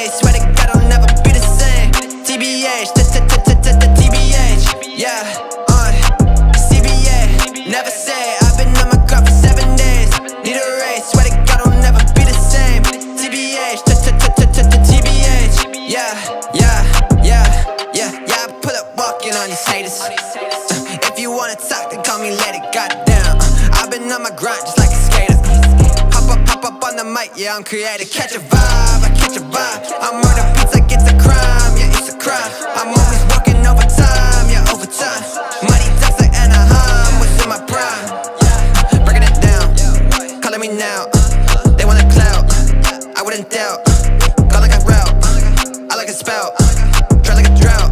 erase, swear to God I'll never be the same. TBH, TBH, yeah, CBA, never say. I've been on my grind for 7 days. Need a raise, swear to God I'll never be the same. TBH, TBH, yeah, I pull up walking on these haters. If you wanna talk, then call me later, goddamn. I've been on my grind just like a skater. Hop up on the mic, yeah, I'm creative. Catch a vibe, I catch a vibe. I murder beats like it's a crime, yeah, it's a crime. I'm always working overtime, yeah, overtime. Money talks like Anaheim, was in my prime. Breaking it down, calling me now. They want a clout, I wouldn't doubt. Gone like a route, I like a spout. Dry like a drought,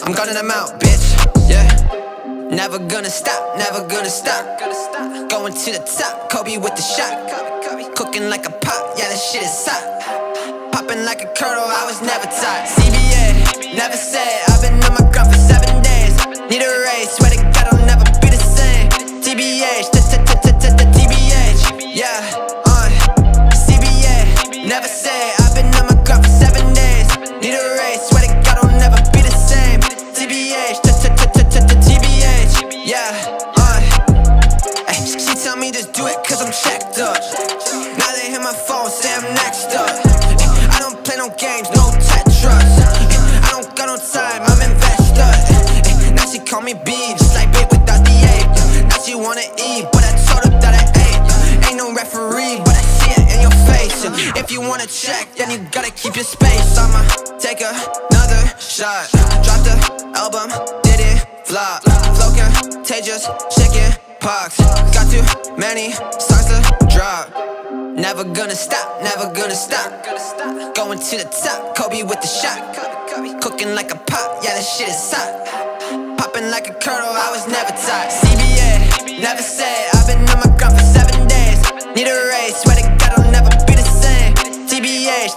I'm gunning them out, bitch, yeah. Never gonna stop, never gonna stop. Going to the top, Kobe with the shot. Cooking like a pot, yeah, that shit is hot. Popping like a kernel, I was never taught. CBA, never say. I've been on my grind for 7 days. Need a raise, swear to God I'll never be the same. TBH, TBH, yeah, CBA, never say. I've been on my grind for 7 days. Need a raise, swear to God I'll never be the same. TBH, TBH, yeah, she tell me just do it cause I'm checked up. Now they hit my phone, say I'm next up. I don't play no games, no Tetris. I don't got no time, I'm invested. Now she call me B, just like bait without the A. Now she wanna eat, but I told her that I ate. Ain't no referee, but I see it in your face. If you wanna check, then you gotta keep your space. I'ma take another shot. Drop the album, did it flop. Flow contagious, shaking pox. Got too many songs to drop. Never gonna stop, never gonna stop. Going to the top, Kobe with the shot. Cooking like a pot, yeah, that shit is hot. Popping like a kernel, I was never taught. CBA, never say. I've been on my grind for 7 days. Need a raise, swear to God I'll never be the same. TBH,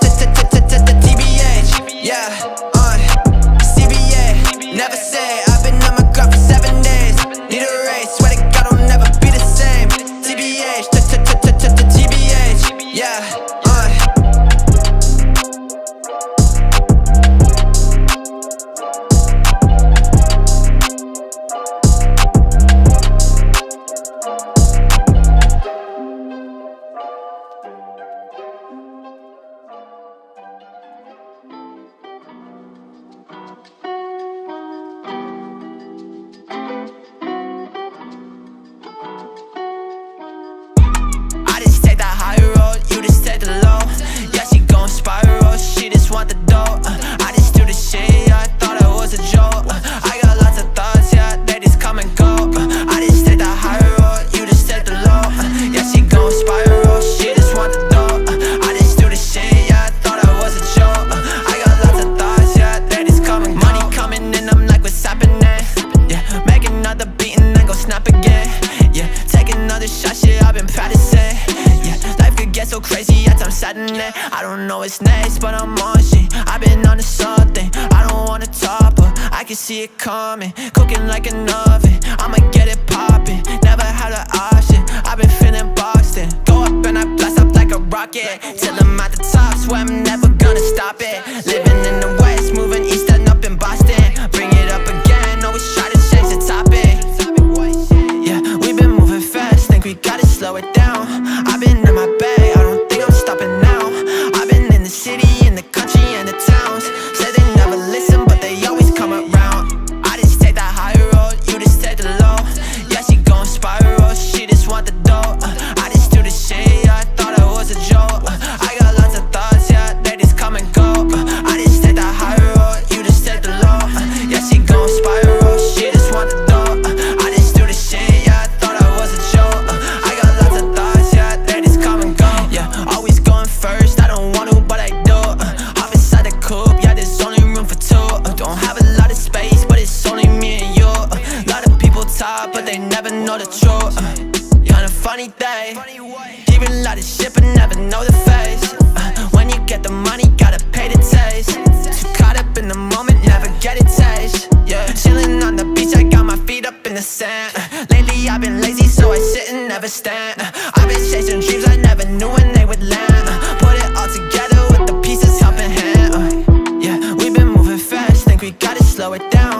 TBH, yeah, CBA, never say. I've been on my grind for 7 days. Need a raise, swear to God I'll never be the same. TBH, TBH, yeah, want the dough, I just do the shit, yeah, I thought it was a joke. I got lots of thoughts, yeah, they just come and go. I just take the high road, you just take the low. Yeah, she gon' spiral, she just want the dough. I just do the shit, yeah, I thought it was a joke. I got lots of thoughts, yeah, they just come and go. Money coming in, I'm like, what's happening? Yeah, make another beat and then go snap again. Yeah, take another shot, shit, I've been practicing. Yeah, life could get so crazy, at times saddening. I don't know what's next, but I'm on shit. I've been on to something, I don't wanna top, but I can see it coming. Cooking like an oven, I'ma get it poppin'. Never had an option, I've been feeling boxed in. Go up and I blast up like a rocket, till I'm at the top, swear I'm never gonna stop it. Living in the West, moving east and up in Boston. Bring it up again, always try to change the topic. Yeah, we've been moving fast, think we gotta slow it down. I've been in my bag, I don't think I'm stopping now. I've been in the city, in the country, and the towns. Say they never listen, but they always come around. I just take the high road, you just take the low. Yeah, she gon' spiral, she just want the dough. I just do the shit, yeah, I thought it was a joke. I got lots of thoughts, yeah, they just come and go. slow it down.